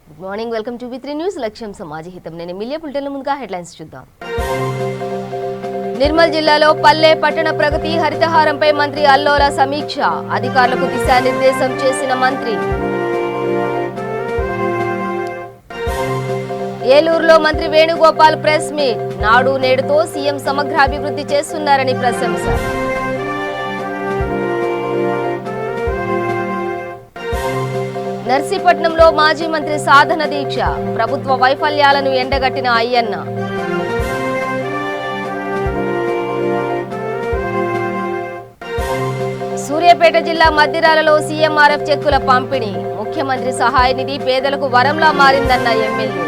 Good morning, welcome to వి3 news. లక్ష్యం సమాజ హితం. నేను మిలియా బులెటిన్ల ముందుగా హెడ్లైన్స్ చూద్దాం. నిర్మల్ జిల్లాలో పల్లె పట్టణ ప్రగతి హరితహారంపై మంత్రి అల్లోల సమీక్ష. అధికారులకు దిశానిర్దేశం చేసిన మంత్రి. ఏలూరులో మంత్రి వేణుగోపాల్ ప్రెస్ మీట్. నాడు నేడుతో సీఎం సమగ్ర అభివృద్ధి చేస్తున్నారని ప్రశంస. నర్సీపట్నంలో మాజీ మంత్రి సాధన దీక్ష. ప్రభుత్వ వైఫల్యాలను ఎండగట్టిన అయ్యన్న. సూర్యాపేట జిల్లా మద్దిరాలలో సీఎంఆర్ఎఫ్ చెక్కుల పంపిణీ. ముఖ్యమంత్రి సహాయ నిధి పేదలకు వరంలా మారిందన్న ఎమ్మెల్యే.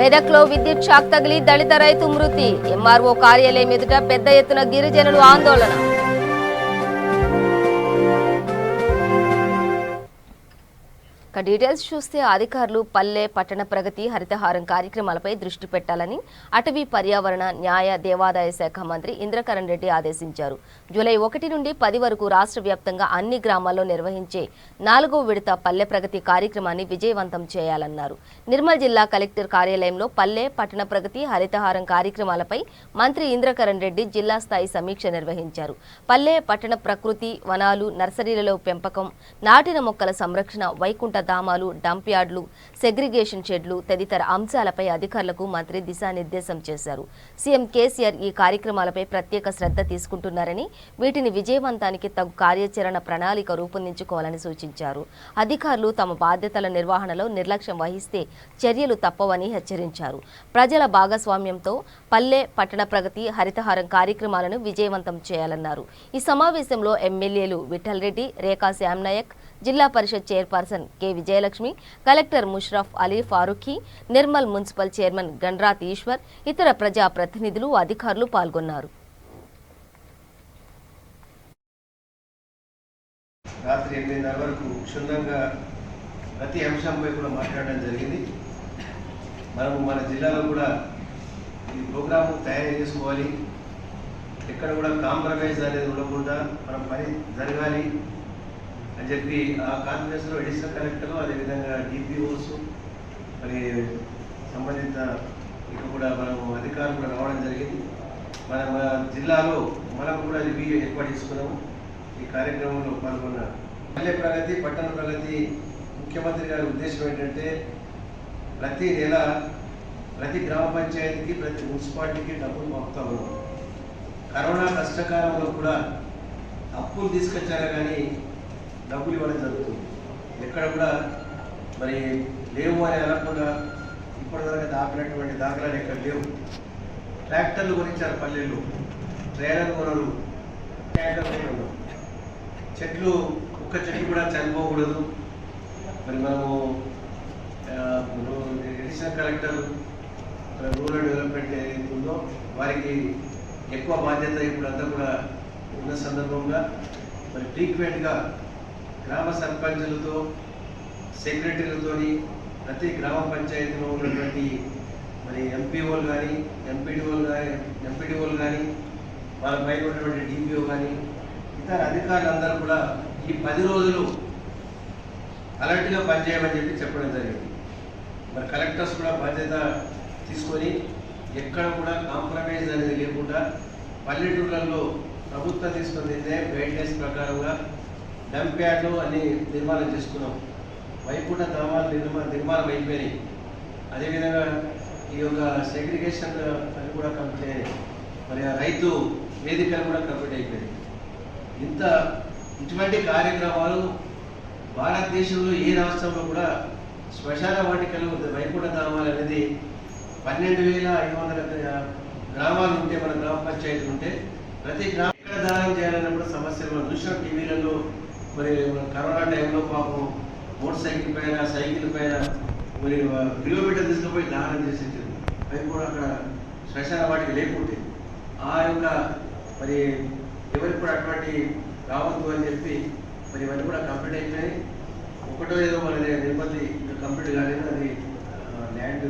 మెదక్లో విద్యుత్ షాక్ తగిలి దళిత రైతు మృతి. ఎంఆర్ఓ కార్యాలయం ఎదుట పెద్ద ఎత్తున గిరిజనులు ఆందోళన. డీటెయిల్స్ చూస్తే అధికారులు పల్లె పట్టణ ప్రగతి హరితహారం కార్యక్రమాలపై దృష్టి పెట్టాలని అటవీ పర్యావరణ న్యాయ దేవాదాయ శాఖ మంత్రి ఇంద్రకరణ్ రెడ్డి ఆదేశించారు. జూలై 1 నుండి 10 వరకు రాష్ట్ర వ్యాప్తంగా అన్ని గ్రామాల్లో నిర్వహించే 4వ విడత పల్లె ప్రగతి కార్యక్రమాన్ని విజయవంతం చేయాలన్నారు. నిర్మల్ జిల్లా కలెక్టర్ కార్యాలయంలో పల్లె పట్టణ ప్రగతి హరితహారం కార్యక్రమాలపై మంత్రి ఇంద్రకరణ్ రెడ్డి జిల్లా స్థాయి సమీక్ష నిర్వహించారు. పల్లె పట్టణ ప్రకృతి వనాలు, నర్సరీలలో పెంపకం, నాటిన మొక్కల సంరక్షణ, వైకుంఠ ధామాలు, డంప్ యార్డులు, సెగ్రిగేషన్ షెడ్లు తదితర అంశాలపై అధికారులకు మంత్రి దిశానిర్దేశం చేశారు. సీఎం కేసీఆర్ ఈ కార్యక్రమాలపై ప్రత్యేక శ్రద్ధ తీసుకుంటున్నారని, వీటిని విజయవంతానికి తగు కార్యాచరణ ప్రణాళిక రూపొందించుకోవాలని సూచించారు. అధికారులు తమ బాధ్యతల నిర్వహణలో నిర్లక్ష్యం వహిస్తే చర్యలు తప్పవని హెచ్చరించారు. ప్రజల భాగస్వామ్యంతో పల్లె పట్టణ ప్రగతి హరితహారం కార్యక్రమాలను విజయవంతం చేయాలన్నారు. ఈ సమావేశంలో ఎమ్మెల్యేలు విఠల్ రెడ్డి, రేఖా శ్యామ్నాయక్, జిల్లా పరిషత్ chairperson K Vijayalakshmi, collector Mushraf Ali Farooqui, Nirmal municipal chairman గండ్రాత్ Eshwar, ఇతర ప్రజా ప్రతినిధులు, అధికారులు పాల్గొన్నారు. రాత్రి 8:30 వరకు క్షుణ్ణంగా ప్రతి అంశంపై కూడా మాట్లాడడం జరిగింది. మనము మన జిల్లాలో కూడా ఈ ప్రోగ్రాము తయారు చేసుకోవాలి. ఎక్కడ కూడా కాంప్రమైజ్ అనేది ఉండకుండా మన పని జరగాలి అని చెప్పి ఆ కాన్ఫరెన్స్లో అడిషనల్ కలెక్టర్, అదేవిధంగా డిపిఓస్, మరి సంబంధిత ఇక కూడా మనం అధికారులు కూడా రావడం జరిగింది. మన జిల్లాలో మనం కూడా రివ్యూ ఏర్పాటు చేసుకున్నాము. ఈ కార్యక్రమంలో పాల్గొన్న పల్లె ప్రగతి పట్టణ ప్రగతి ముఖ్యమంత్రి గారి ఉద్దేశం ఏంటంటే ప్రతి నెల ప్రతి గ్రామ పంచాయతీకి, ప్రతి మున్సిపాలిటీకి డబ్బులు పంపుతా ఉన్నాం. కరోనా కష్టకాలంలో కూడా అప్పులు తీసుకొచ్చారా కానీ డబ్బులు ఇవ్వడం జరుగుతుంది. ఎక్కడ కూడా మరి లేవు అని అనకుండా ఇప్పటివరకు దాపినటువంటి దాఖలాలు ఎక్కడ లేవు. ట్రాక్టర్లు కొనిచ్చారు పల్లెల్లో, ట్రైలర్ కొనరు, ట్రాక్టర్ కొనరు. చెట్లు ఒక్క చెట్టు కూడా చనిపోకూడదు. మరి మనము అడిషనల్ కలెక్టర్ రూరల్ డెవలప్మెంట్ ఏదైతే ఉందో వారికి ఎక్కువ బాధ్యత ఇప్పుడంతా కూడా ఉన్న సందర్భంగా మరి ఫ్రీక్వెంట్గా గ్రామ సర్పంచులతో, సెక్రటరీలతో, ప్రతి గ్రామ పంచాయతీలో ఉన్నటువంటి మరి ఎంపీఓలు కానీ ఎంపీడీఓలు కానీ వాళ్ళ పైన ఉన్నటువంటి డిపిఓ కానీ ఇతర అధికారులందరూ కూడా ఈ 10 రోజులు అలర్ట్గా పనిచేయమని చెప్పడం జరిగింది. మరి కలెక్టర్స్ కూడా బాధ్యత తీసుకొని ఎక్కడ కూడా కాంప్రమైజ్ అనేది లేకుండా పల్లెటూళ్ళల్లో ప్రభుత్వం తీసుకుని గైడ్లైన్స్ ప్రకారంగా డంప్ యార్డ్లు అన్ని నిర్మాణం చేసుకున్నాం. వైకుంఠ ధామాలు నిర్మాణం అయిపోయినాయి. అదేవిధంగా ఈ యొక్క సెగ్రిగేషన్ అని కూడా కంప్లీట్ అయినాయి. మరి రైతు వేదికలు కూడా కంప్లీట్ అయిపోయినాయి. ఇటువంటి కార్యక్రమాలు భారతదేశంలో ఏ రాష్ట్రంలో కూడా శ్మశాన వాటికలు వైకుంఠ ధామాలు అనేది 12,500 గ్రామాలు ఉంటే, మన గ్రామ పంచాయతీలు ఉంటే ప్రతి గ్రామం ఎక్కడ దానం చేయాలన్నప్పుడు సమస్యలు మనం చూసాం టీవీలలో. మరి కరోనా టైంలో పాపం మోటార్ సైకిల్ పైన మరి కిలోమీటర్ తీసుకుపోయి దానం చేసేది. అవి కూడా అక్కడ శ్మశాన వాటికి లేకుంటే ఆ యొక్క మరి ఎవరికి కూడా అటువంటి రావద్దు అని చెప్పి మరి ఇవన్నీ కూడా కంప్లీట్ అయిపోయి ఒకటో ఏదో మన నిర్మతి కంప్లీట్ కాలేదు. అది ల్యాండ్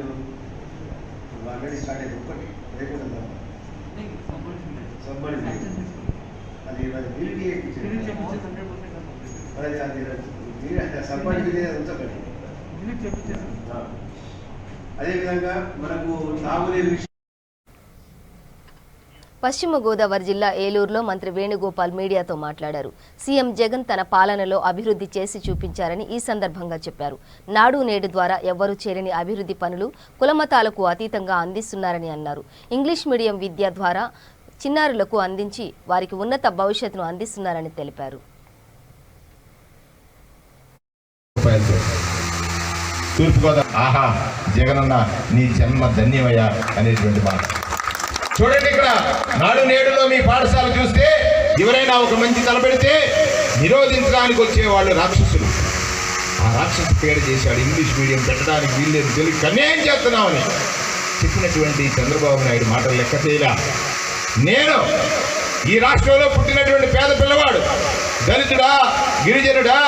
ఆల్రెడీ స్టార్ట్ అయింది. ఒకటి లేకుండా సంబంధించి అది మరి అది సర్పంచ్ ఉంచకండి. అదేవిధంగా మనకు తాగునీరు విషయం. పశ్చిమ గోదావరి జిల్లా ఏలూరులో మంత్రి వేణుగోపాల్ మీడియాతో మాట్లాడారు. సీఎం జగన్ తన పాలనలో అభివృద్ధి చేసి చూపించారని ఈ సందర్భంగా చెప్పారు. నాడు నేడు ద్వారా ఎవ్వరూ చేరని అభివృద్ధి పనులు కులమతాలకు అతీతంగా అందిస్తున్నారని అన్నారు. ఇంగ్లీష్ మీడియం విద్య ద్వారా చిన్నారులకు అందించి వారికి ఉన్నత భవిష్యత్తును అందిస్తున్నారని తెలిపారు. తూర్పుగోదావరి ఆహా జగనన్న నీ జన్మ ధన్యమయ్యా అనేటువంటి మాట చూడండి. ఇక్కడ నాడు నేడులో మీ పాఠశాల చూస్తే ఎవరైనా ఒక మంచి తలపెడితే నిరోధించడానికి వచ్చేవాళ్ళు రాక్షసులు. ఆ రాక్షసు పేరు చేశాడు. ఇంగ్లీష్ మీడియం పెట్టడానికి వీల్లేదు, తెలుగు అన్యాయం చేస్తున్నామని చెప్పినటువంటి చంద్రబాబు నాయుడు మాటలు లెక్క చేయలా. నేను ఈ రాష్ట్రంలో పుట్టినటువంటి పేద పిల్లవాడు, దళితుడా, గిరిజనుడా,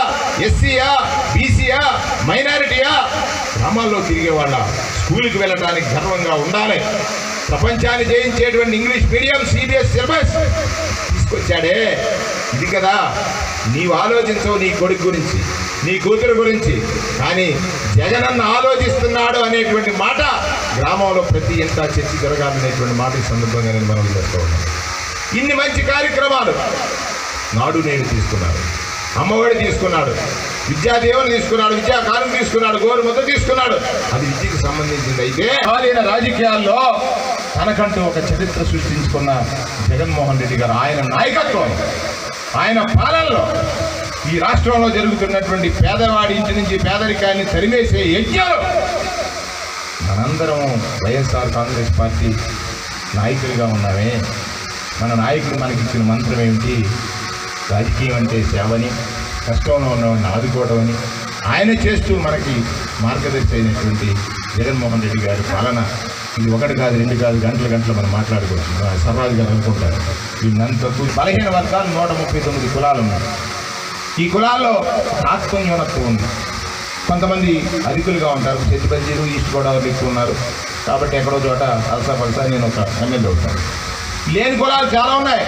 ఎస్సీయా, బీసీయా, మైనారిటీయా, గ్రామాల్లో తిరిగేవాళ్ళ స్కూల్కి వెళ్ళడానికి గర్వంగా ఉండాలి. ప్రపంచాన్ని జయించేటువంటి ఇంగ్లీష్ మీడియం సిబిఎస్ సిలబస్ తీసుకొచ్చాడే, ఇది కదా. నీవు ఆలోచించవు నీ కొడుకు గురించి, నీ కూతురు గురించి, కానీ జగనన్న ఆలోచిస్తున్నాడు అనేటువంటి మాట గ్రామంలో ప్రతి ఎంత చర్చ జరగాలనేటువంటి మాట ఈ సందర్భంగా నేను మనం చేస్తూ ఉన్నాను. ఇన్ని మంచి కార్యక్రమాలు నాడు నేడు తీసుకున్నాడు, అమ్మఒడి తీసుకున్నాడు, విద్యాదేవుని తీసుకున్నాడు, విద్యాకాలం తీసుకున్నాడు, గోరు ముద్ద తీసుకున్నాడు. అది విద్యకు సంబంధించింది. అయితే కాలీన రాజకీయాల్లో తనకంటూ ఒక చరిత్ర సృష్టించుకున్న జగన్మోహన్ రెడ్డి గారు, ఆయన నాయకత్వం, ఆయన పాలనలో ఈ రాష్ట్రంలో జరుగుతున్నటువంటి పేదవాడి ఇంటి నుంచి పేదరికాన్ని తరిమేసే యజ్ఞాలు మనందరం వైఎస్ఆర్ కాంగ్రెస్ పార్టీ నాయకులుగా ఉన్నామే. మన నాయకుడు మనకిచ్చిన మంత్రం ఏమిటి? రాజకీయం అంటే సేవని, కష్టంలో ఉన్నవాడిని ఆదుకోవడం అని ఆయన చేస్తూ మనకి మార్గదర్శి అయినటువంటి జగన్మోహన్ రెడ్డి గారి పాలన ఇది ఒకటి కాదు, రెండు కాదు, గంటలు మనం మాట్లాడుకోవచ్చు. సర్రాజు గారు అనుకుంటారు వీళ్ళంత బలహీన వర్గాలు 139 కులాలు ఉన్నాయి. ఈ కులాల్లో ఆత్మన్యూనత్వం ఉంది. కొంతమంది అధికులుగా ఉంటారు, చెట్టుబంజీలు, ఈస్ట్ గోదావరి ఎక్కువ ఉన్నారు కాబట్టి ఎక్కడో చోట అలసా నేను ఒక ఎమ్మెల్యే ఉంటాను. లేని కులాలు చాలా ఉన్నాయి.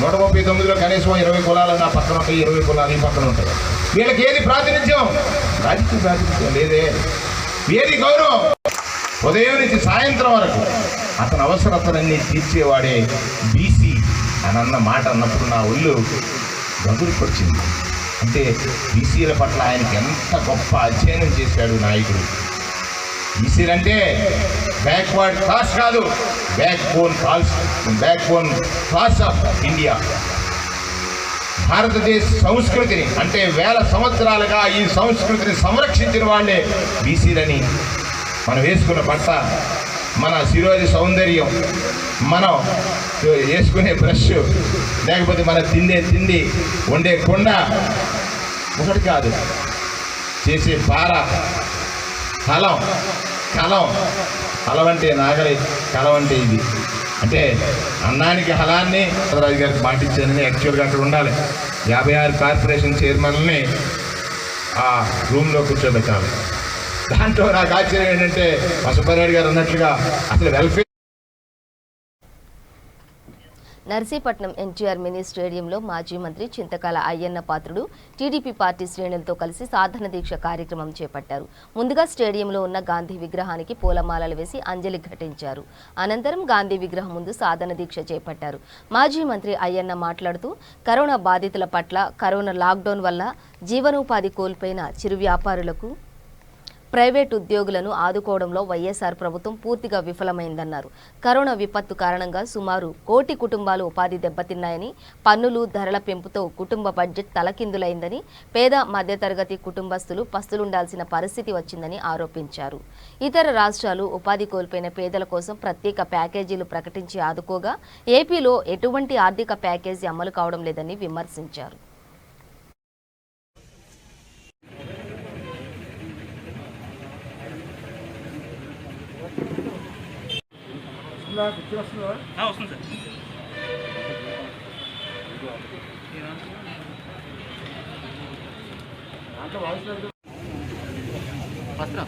139లో కనీసం 20 కులాలు నా పక్కన ఉంటాయి, 20 కులాలు ఈ పక్కన ఉంటాయి. వీళ్ళకి ఏది ప్రాతినిధ్యం? రాజకీయ ప్రాతినిధ్యం లేదే. ఏది గౌరవం? ఉదయం నుంచి సాయంత్రం వరకు అతని అవసరతలన్నీ తీర్చేవాడే బీసీ అని అన్న మాట అన్నప్పుడు నా ఒళ్ళు గగురుకొచ్చింది. అంటే బీసీల పట్ల ఆయనకి ఎంత గొప్ప అధ్యయనం చేశాడు నాయకుడు. బీసీలంటే బ్యాక్వర్డ్ క్లాస్ కాదు, back bone class of India. భారతదేశ సంస్కృతిని అంటే వేల సంవత్సరాలుగా ఈ సంస్కృతిని సంరక్షించిన వాళ్ళే బీసీలని. మనం వేసుకున్న బట్ట, మన శిరోజ సౌందర్యం, మనం వేసుకునే బ్రష్, లేకపోతే మన తిండి, వండే కొండ ఒకటి కాదు, చేసే పార, కలం అంటే నాగలి, కలం అంటే ఇది. అంటే అన్నానికి హలాన్ని రాజు గారికి పాటించాలని యాక్చువల్గా అక్కడ ఉండాలి. 56 కార్పొరేషన్ చైర్మన్ని ఆ రూమ్లో కూర్చోబెట్టాలి. దాంట్లో నాకు ఆశ్చర్యం ఏంటంటే సుబ్బారెడ్డి గారు అన్నట్లుగా అసలు వెల్ఫేర్. నర్సీపట్నం ఎన్టీఆర్ మినీ స్టేడియంలో మాజీ మంత్రి చింతకాల అయ్యన్న పాత్రుడు టీడీపీ పార్టీ శ్రేణులతో కలిసి సాధన దీక్ష కార్యక్రమం చేపట్టారు. ముందుగా స్టేడియంలో ఉన్న గాంధీ విగ్రహానికి పూలమాలలు వేసి అంజలి ఘటించారు. అనంతరం గాంధీ విగ్రహం ముందు సాధన దీక్ష చేపట్టారు. మాజీ మంత్రి అయ్యన్న మాట్లాడుతూ కరోనా బాధితుల పట్ల కరోనా లాక్డౌన్ వల్ల జీవనోపాధి కోల్పోయిన చిరు వ్యాపారులకు, ప్రైవేటు ఉద్యోగులను ఆదుకోవడంలో వైఎస్ఆర్ ప్రభుత్వం పూర్తిగా విఫలమైందన్నారు. కరోనా విపత్తు కారణంగా సుమారు 1 కోటి కుటుంబాలు ఉపాధి దెబ్బతిన్నాయని, పన్నులు, ధరల పెంపుతో కుటుంబ బడ్జెట్ తలకిందులైందని, పేద మధ్యతరగతి కుటుంబస్తులు పస్తులుండాల్సిన పరిస్థితి వచ్చిందని ఆరోపించారు. ఇతర రాష్ట్రాలు ఉపాధి కోల్పోయిన పేదల కోసం ప్రత్యేక ప్యాకేజీలు ప్రకటించి ఆదుకోగా ఏపీలో ఎటువంటి ఆర్థిక ప్యాకేజీ అమలు కావడం లేదని విమర్శించారు. వస్త్రం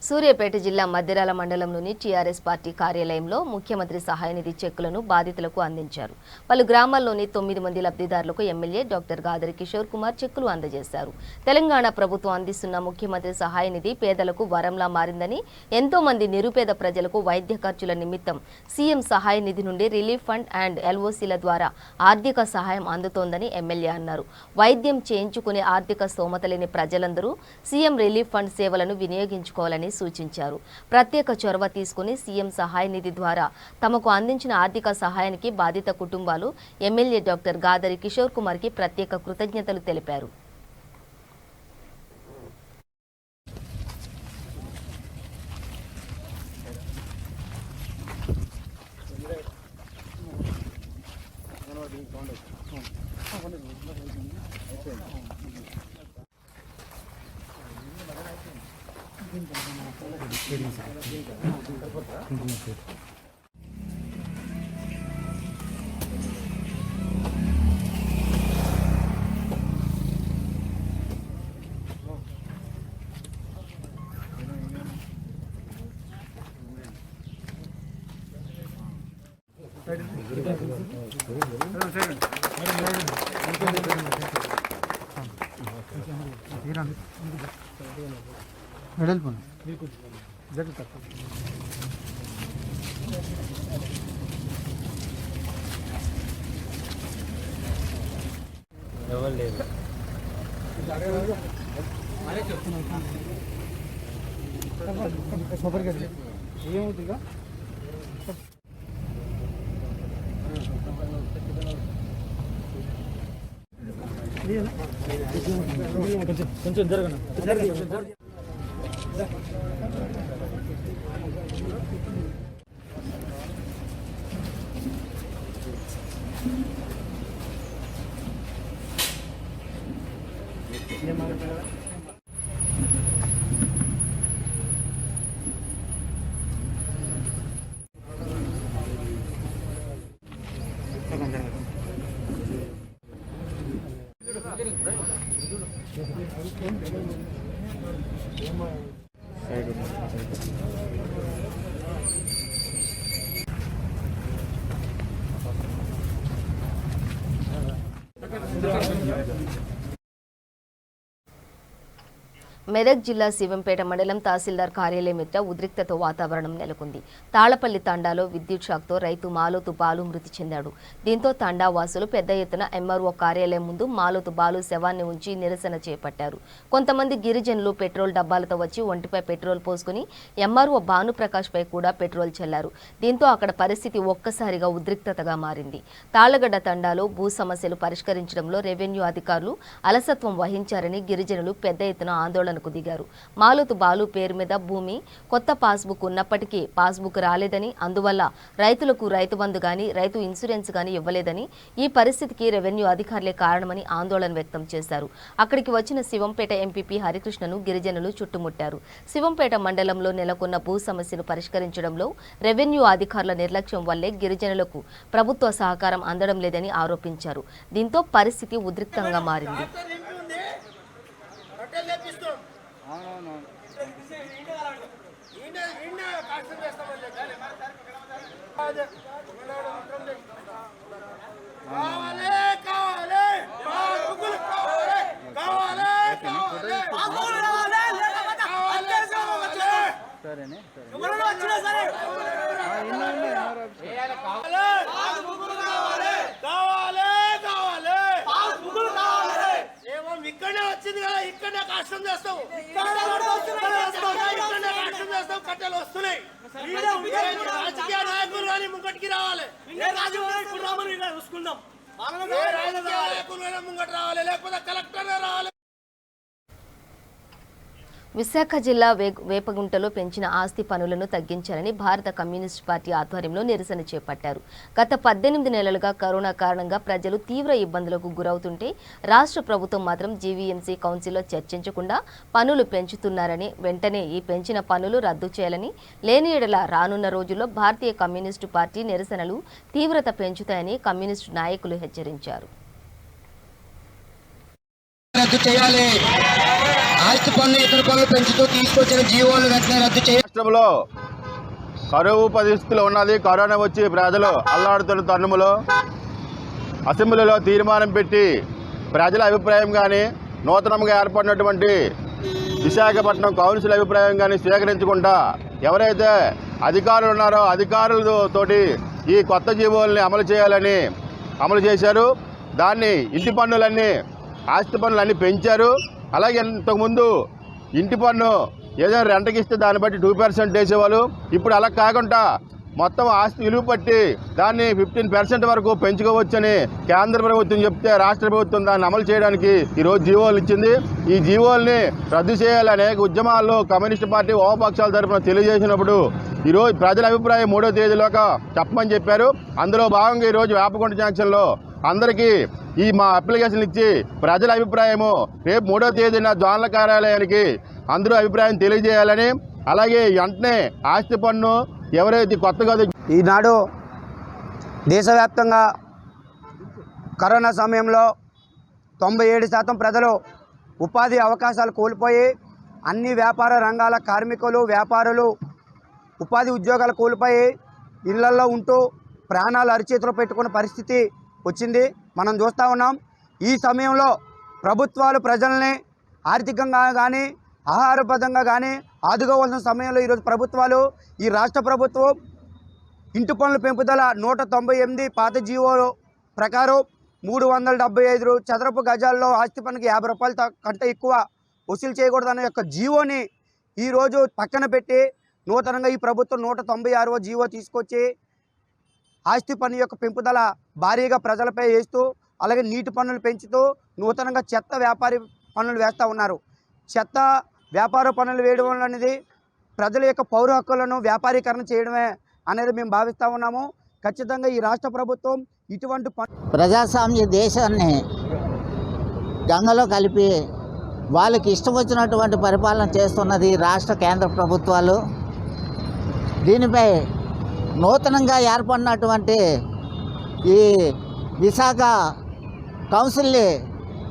సూర్యాపేట జిల్లా మద్దిరాల మండలంలోని టీఆర్ఎస్ పార్టీ కార్యాలయంలో ముఖ్యమంత్రి సహాయ నిధి చెక్కులను బాధితులకు అందించారు. పలు గ్రామాల్లోని 9 మంది లబ్ధిదారులకు ఎమ్మెల్యే డాక్టర్ గాదరి కిషోర్ కుమార్ చెక్కులు అందజేశారు. తెలంగాణ ప్రభుత్వం అందిస్తున్న ముఖ్యమంత్రి సహాయ నిధి పేదలకు వరంలా మారిందని, ఎంతో మంది నిరుపేద ప్రజలకు వైద్య ఖర్చుల నిమిత్తం సీఎం సహాయ నిధి నుండి రిలీఫ్ ఫండ్ అండ్ ఎల్ఓసీల ద్వారా ఆర్థిక సహాయం అందుతోందని ఎమ్మెల్యే అన్నారు. వైద్యం చేయించుకునే ఆర్థిక స్తోమత లేని ప్రజలందరూ సీఎం రిలీఫ్ ఫండ్ సేవలను వినియోగించుకోవాలని సూచించారు. ప్రత్యేక చొరవ తీసుకుని సీఎం సహాయ నిధి ద్వారా తమకు అందించిన ఆర్థిక సహాయానికి బాధిత కుటుంబాలు ఎమ్మెల్యే డాక్టర్ గాదరి కిషోర్ కుమార్ కి ప్రత్యేక కృతజ్ఞతలు తెలిపారు. కొంచెం జరగనా మెదక్ జిల్లా శివంపేట మండలం తహసీల్దార్ కార్యాలయం ఎదుట ఉద్రిక్తతో వాతావరణం నెలకొంది. తాళపల్లి తండాలో విద్యుత్ షాక్తో రైతు మాలోతు బాలు మృతి చెందాడు. దీంతో తండా వాసులు పెద్ద ఎత్తున ఎంఆర్ఓ కార్యాలయం ముందు మాలోతు బాలు శవాన్ని ఉంచి నిరసన చేపట్టారు. కొంతమంది గిరిజనులు పెట్రోల్ డబ్బాలతో వచ్చి ఒంటిపై పెట్రోల్ పోసుకుని ఎంఆర్ఓ భానుప్రకాష్ పై కూడా పెట్రోల్ చల్లారు. దీంతో అక్కడ పరిస్థితి ఒక్కసారిగా ఉద్రిక్తతగా మారింది. తాళ్లగడ్డ తండాలో భూ సమస్యలు పరిష్కరించడంలో రెవెన్యూ అధికారులు అలసత్వం వహించారని గిరిజనులు పెద్ద ఎత్తున ఆందోళన దిగారు. మాలోతు బాలు పేరు మీద భూమి కొత్త పాస్బుక్ ఉన్నప్పటికీ పాస్బుక్ రాలేదని, అందువల్ల రైతులకు రైతు బంధు గాని రైతు ఇన్సూరెన్స్ గాని ఇవ్వలేదని, ఈ పరిస్థితికి రెవెన్యూ అధికారులే కారణమని ఆందోళన వ్యక్తం చేశారు. అక్కడికి వచ్చిన శివంపేట ఎంపీపీ హరికృష్ణను గిరిజనులు చుట్టుముట్టారు. శివంపేట మండలంలో నెలకొన్న భూ సమస్యను పరిష్కరించడంలో రెవెన్యూ అధికారుల నిర్లక్ష్యం వల్లే గిరిజనులకు ప్రభుత్వ సహకారం అందడం లేదని ఆరోపించారు. దీంతో పరిస్థితి ఉద్రిక్తంగా మారింది. ఇక్కడనే వచ్చి వచ్చింది కదా, ఇక్కడనే కష్టం చేస్తావు, కట్టెలు వస్తున్నాయి. రాజకీయ నాయకులు కానీ ముంగటికి రావాలి, చూసుకుందాం. నాయకులు ముంగటి రావాలి, లేకపోతే కలెక్టర్ రావాలి. విశాఖ జిల్లా వేపగుంటలో పెంచిన ఆస్తి పన్నులను తగ్గించాలని భారత కమ్యూనిస్టు పార్టీ ఆధ్వర్యంలో నిరసన చేపట్టారు. గత 18 నెలలుగా కరోనా కారణంగా ప్రజలు తీవ్ర ఇబ్బందులకు గురవుతుంటే రాష్ట్ర ప్రభుత్వం మాత్రం జీవీఎంసీ కౌన్సిల్లో చర్చించకుండా పన్నులు పెంచుతున్నారని, వెంటనే ఈ పెంచిన పన్నులు రద్దు చేయాలని, లేని ఎడల రానున్న రోజుల్లో భారతీయ కమ్యూనిస్టు పార్టీ నిరసనలు తీవ్రత పెంచుతాయని కమ్యూనిస్టు నాయకులు హెచ్చరించారు. రద్దు చేయాలి. ఆస్తి పన్ను ఇతర పన్నులు పెంచుతూ తీసుకొచ్చిన జీవోలు వెంటనే రద్దు చేయాలి. రాష్ట్రంలో కరువు పరిస్థితులు ఉన్నది. కరోనా వచ్చి ప్రజలు అల్లాడుతున్న తరుణంలో అసెంబ్లీలో తీర్మానం పెట్టి ప్రజల అభిప్రాయం కానీ నూతనంగా ఏర్పడినటువంటి విశాఖపట్నం కౌన్సిల్ అభిప్రాయం కానీ స్వీకరించకుండా ఎవరైతే అధికారులు ఉన్నారో అధికారులతోటి ఈ కొత్త జీవోల్ని అమలు చేశారు. దాన్ని ఇంటి పన్నులన్నీ ఆస్తి పన్నులన్నీ పెంచారు. అలాగే ఇంతకుముందు ఇంటి పన్ను ఏదైనా రెంట్కి ఇస్తే దాన్ని బట్టి 2% వేసేవాళ్ళు. ఇప్పుడు అలా కాకుండా మొత్తం ఆస్తి విలువ పట్టి దాన్ని 15% వరకు పెంచుకోవచ్చని కేంద్ర ప్రభుత్వం చెప్తే రాష్ట్ర ప్రభుత్వం దాన్ని అమలు చేయడానికి ఈరోజు జీవోలు ఇచ్చింది. ఈ జీవోల్ని రద్దు చేయాలని అనేక ఉద్యమాల్లో కమ్యూనిస్టు పార్టీ వామపక్షాల తరఫున తెలియజేసినప్పుడు ఈరోజు ప్రజల అభిప్రాయం 3వ తేదీలోగా చెప్పమని చెప్పారు. అందులో భాగంగా ఈరోజు వేపగుంట జంక్షన్లో అందరికీ మా అప్లికేషన్లు ఇచ్చి ప్రజల అభిప్రాయము రేపు 3వ తేదీన జోనల్ కార్యాలయానికి అందరూ అభిప్రాయం తెలియజేయాలని, అలాగే వెంటనే ఆస్తి పన్ను ఎవరైతే కొత్తగా ఈనాడు దేశవ్యాప్తంగా కరోనా సమయంలో 97% ప్రజలు ఉపాధి అవకాశాలు కోల్పోయి అన్ని వ్యాపార రంగాల కార్మికులు వ్యాపారులు ఉపాధి ఉద్యోగాలు కోల్పోయి ఇళ్లల్లో ఉంటూ ప్రాణాలు అరిచేతిలో పెట్టుకున్న పరిస్థితి వచ్చింది. మనం చూస్తూ ఉన్నాం. ఈ సమయంలో ప్రభుత్వాలు ప్రజల్ని ఆర్థికంగా కానీ ఆహారపదంగా కానీ ఆదుకోవాల్సిన సమయంలో ఈరోజు ప్రభుత్వాలు ఈ రాష్ట్ర ప్రభుత్వం ఇంటి పన్నుల పెంపుదల 198 పాత జీవో ప్రకారం 375 చదరపు గజాల్లో ఆస్తి పన్నుకి 50 రూపాయలు కంటే ఎక్కువ వసూలు చేయకూడదనే యొక్క జీవోని ఈరోజు పక్కన పెట్టి నూతనంగా ఈ ప్రభుత్వం 196వ జీవో తీసుకొచ్చి ఆస్తి పన్ను యొక్క పెంపుదల భారీగా ప్రజలపై వేస్తూ, అలాగే నీటి పన్నులు పెంచుతూ నూతనంగా చెత్త వ్యాపారి పన్నులు వేస్తూ ఉన్నారు. చెత్త వ్యాపార పన్నులు వేయడం అనేది ప్రజల యొక్క పౌర హక్కులను వ్యాపారీకరణ చేయడమే అనేది మేము భావిస్తూ ఉన్నాము. ఖచ్చితంగా ఈ రాష్ట్ర ప్రభుత్వం ఇటువంటి ప్రజాస్వామ్య దేశాన్ని గంగలో కలిపి వాళ్ళకి ఇష్టం వచ్చినటువంటి పరిపాలన చేస్తున్నది రాష్ట్ర కేంద్ర ప్రభుత్వాలు. దీనిపై నూతనంగా ఏర్పడినటువంటి ఈ విశాఖ కౌన్సిల్ని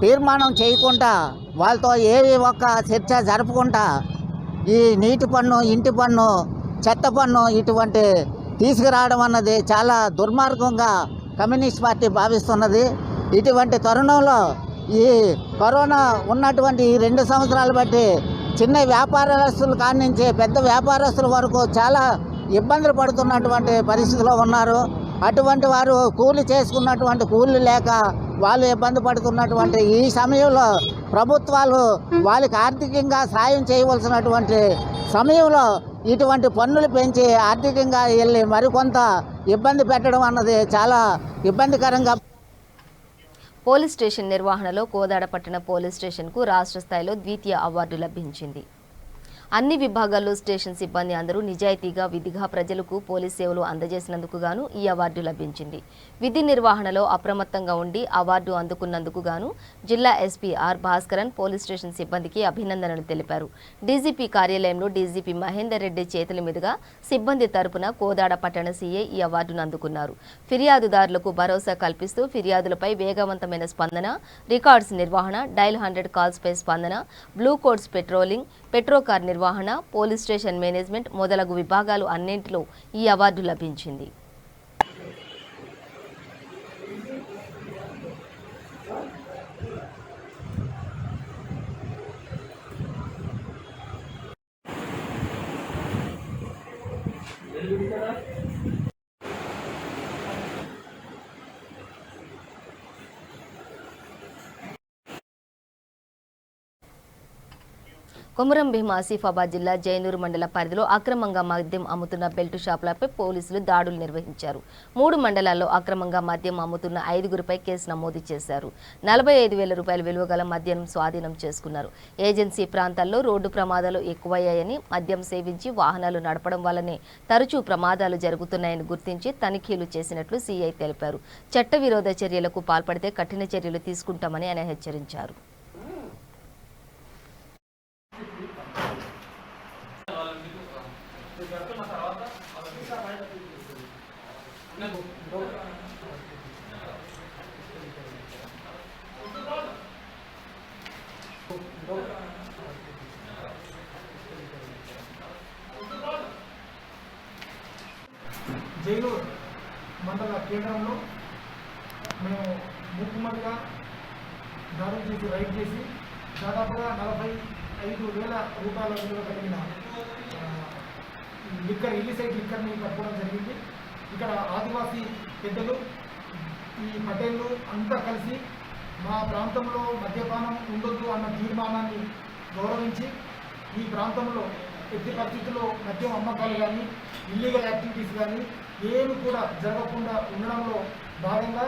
తీర్మానం చేయకుండా వాళ్ళతో ఏవి ఒక్క చర్చ జరపకుండా ఈ నీటి పన్ను, ఇంటి పన్ను, చెత్త పన్ను ఇటువంటి తీసుకురావడం అన్నది చాలా దుర్మార్గంగా కమ్యూనిస్ట్ పార్టీ భావిస్తున్నది. ఇటువంటి తరుణంలో ఈ కరోనా ఉన్నటువంటి ఈ 2 సంవత్సరాలు బట్టి చిన్న వ్యాపారస్తుల కాడి నుంచి పెద్ద వ్యాపారస్తుల వరకు చాలా ఇబ్బందులు పడుతున్నటువంటి పరిస్థితిలో ఉన్నారు. అటువంటి వారు కూలి చేసుకున్నటువంటి కూలి లేక వాళ్ళు ఇబ్బంది పడుతున్నటువంటి ఈ సమయంలో ప్రభుత్వాలు వాళ్ళకి ఆర్థికంగా సాయం చేయవలసినటువంటి సమయంలో ఇటువంటి పన్నులు పెంచి ఆర్థికంగా వెళ్ళి మరికొంత ఇబ్బంది పెట్టడం అన్నది చాలా ఇబ్బందికరంగా. పోలీస్ స్టేషన్ నిర్వహణలో కోదాడ పట్టణ పోలీస్ స్టేషన్కు రాష్ట్ర స్థాయిలో ద్వితీయ అవార్డు లభించింది. అన్ని విభాగాల్లో స్టేషన్ సిబ్బంది అందరూ నిజాయితీగా విధిగా ప్రజలకు పోలీస్ సేవలు అందజేసినందుకు గాను ఈ అవార్డు లభించింది. విధి నిర్వహణలో అప్రమత్తంగా ఉండి అవార్డు అందుకున్నందుకు గాను జిల్లా SP R Bhaskaran police station సిబ్బందికి అభినందనలు తెలిపారు. డీజీపీ కార్యాలయంలో డీజీపీ మహేందర్ రెడ్డి చేతుల మీదుగా సిబ్బంది తరపున కోదాడ పట్టణ సీఐ ఈ అవార్డును అందుకున్నారు. ఫిర్యాదుదారులకు భరోసా కల్పిస్తూ ఫిర్యాదులపై వేగవంతమైన స్పందన, రికార్డ్స్ నిర్వహణ, డైల్ 100 కాల్స్ పై స్పందన, బ్లూ కోడ్స్ పెట్రోలింగ్, పెట్రోకార్ నిర్వహణ, పోలీస్ స్టేషన్ మేనేజ్మెంట్ మొదలగు విభాగాలు అన్నింటిలో ఈ అవార్డు లభించింది. కొమరం భీం ఆసిఫాబాద్ జిల్లా జైనూరు మండల పరిధిలో అక్రమంగా మద్యం అమ్ముతున్న బెల్ట్ షాపులపై పోలీసులు దాడులు నిర్వహించారు. 3 మండలాల్లో అక్రమంగా మద్యం అమ్ముతున్న 5గురిపై కేసు నమోదు చేశారు. 45,000 రూపాయల విలువ గల మద్యం స్వాధీనం చేసుకున్నారు. ఏజెన్సీ ప్రాంతాల్లో రోడ్డు ప్రమాదాలు ఎక్కువయ్యాయని, మద్యం సేవించి వాహనాలు నడపడం వల్లనే తరచూ ప్రమాదాలు జరుగుతున్నాయని గుర్తించి తనిఖీలు చేసినట్లు సీఐ తెలిపారు. చట్టవిరోధ చర్యలకు పాల్పడితే కఠిన చర్యలు తీసుకుంటామని ఆయన హెచ్చరించారు. జైనూరు మండల కేంద్రంలో మేము ముక్కుమతిగా దాడులు చేసి రైడ్ చేసి దాదాపుగా 45,000 రూపాయల విలువ కలిగిన లిక్కర్ ఇల్లిసైడ్ లిక్కర్ని పట్టుకోవడం జరిగింది. ఇక్కడ ఆదివాసీ పెద్దలు, ఈ పటేళ్ళు అంతా కలిసి మా ప్రాంతంలో మద్యపానం ఉండొద్దు అన్న తీర్మానాన్ని గౌరవించి ఈ ప్రాంతంలో ఎట్టి పరిస్థితుల్లో మద్యం అమ్మకాలు కానీ ఇల్లీగల్ యాక్టివిటీస్ కానీ ఏమి కూడా జరగకుండా ఉండడంలో భాగంగా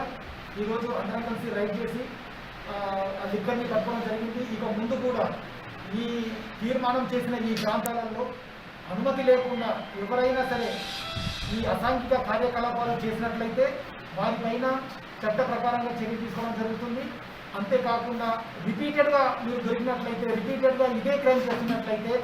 ఈరోజు అందరం కలిసి రైడ్ చేసి ఆ లిక్కర్ని పట్టుకోవడం జరిగింది. ఇక ముందు కూడా ఈ తీర్మానం చేసిన ఈ ప్రాంతాలలో అనుమతి లేకుండా ఎవరైనా సరే ఈ అసాంఘిక కార్యకలాపాలు చేసినట్లయితే వారిపైన చట్ట ప్రకారంగా చర్య తీసుకోవడం జరుగుతుంది. అంతేకాకుండా రిపీటెడ్గా మీరు దొరికినట్లయితే, రిపీటెడ్గా ఇదే క్రైమ్ చేసినట్లయితే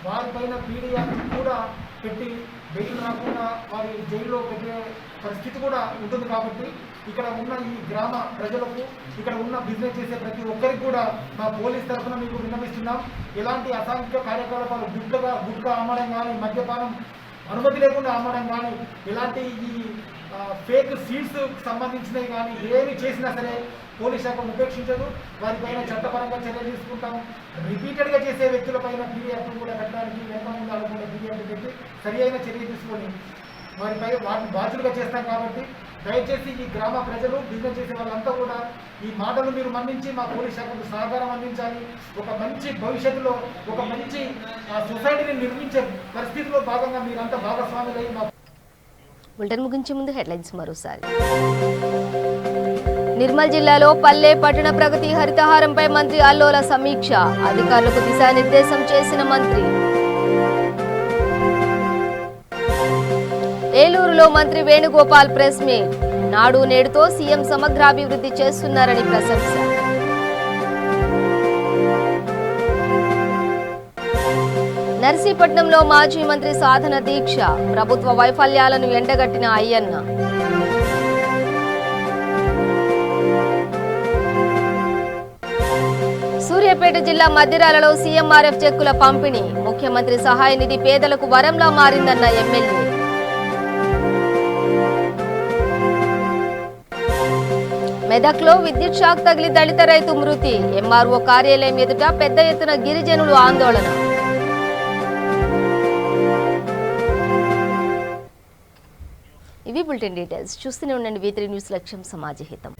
వారిపైన పీడీఎఫ్ కూడా పెట్టి బెయిల్ రాకుండా వారి జైల్లో పెట్టే పరిస్థితి కూడా ఉంటుంది. కాబట్టి ఇక్కడ ఉన్న ఈ గ్రామ ప్రజలకు, ఇక్కడ ఉన్న బిజినెస్ చేసే ప్రతి ఒక్కరికి కూడా మా పోలీస్ తరఫున మీకు విన్నవిస్తున్నాం. ఎలాంటి అసాంఘిక కార్యకలాపాలు గుట్కా అమ్మడం కానీ, మద్యపానం అనుమతి లేకుండా అమ్మడం కానీ, ఎలాంటి ఈ ఫేక్ సీడ్స్ సంబంధించినవి కానీ ఏమి చేసినా సరే పోలీస్ శాఖ ఉపేక్షించదు. వారిపైన చట్టపరంగా చర్యలు తీసుకుంటాం. రిపీటెడ్గా చేసే వ్యక్తులపైన పీడీఎఫ్ కూడా పెట్టడానికి వెనక ముందు కూడా పీడీఎఫ్ పెట్టి సరి అయిన చర్య తీసుకొని వారిపై వాటిని బాధ్యులుగా చేస్తాం. కాబట్టి దయచేసి ఈ గ్రామ ప్రజలు, బిజినెస్ చేసే వాళ్ళంతా కూడా ఈ మాటలు మీరు మన్నించి మా పోలీస్ శాఖకు సహకారం అందించాలి. ఒక మంచి భవిష్యత్తులో ఒక మంచి సొసైటీని నిర్మించే పరిస్థితిలో భాగంగా మీరంతా భాగస్వాములై మా బులెటిన్ ముగించే ముందు హెడ్లైన్స్ మరోసారి. నిర్మల్ జిల్లాలో పల్లె పట్టణ ప్రగతి హరితహారంపై మంత్రి అల్లోల సమీక్ష, అధికారులకు దిశానిర్దేశం చేసిన మంత్రి. ఏలూరులో మంత్రి వేణుగోపాల్ ప్రెస్ మీట్, నాడు నేడుతో సీఎం సమగ్రాభివృద్ధి చేస్తున్నారని ప్రశంస. నర్సీపట్నంలో మాజీ మంత్రి సాధన దీక్ష, ప్రభుత్వ వైఫల్యాలను ఎండగట్టిన అయ్యన్న. సూర్యాపేట జిల్లా మద్దిరాలలో సీఎంఆర్ఎఫ్ చెక్కుల పంపిణీ, ముఖ్యమంత్రి సహాయ నిధి పేదలకు వరంలా మారిందన్న ఎమ్మెల్యే. మెదక్లో విద్యుత్ షాక్ తగిలి దళిత రైతు మృతి, ఎంఆర్ఓ కార్యాలయం ఎదుట పెద్ద ఎత్తున గిరిజనులు ఆందోళన. ఇవి బులెటిన్ డీటెయిల్స్. చూస్తూనే ఉండండి V3 న్యూస్, లక్ష్యం సమాజహితం.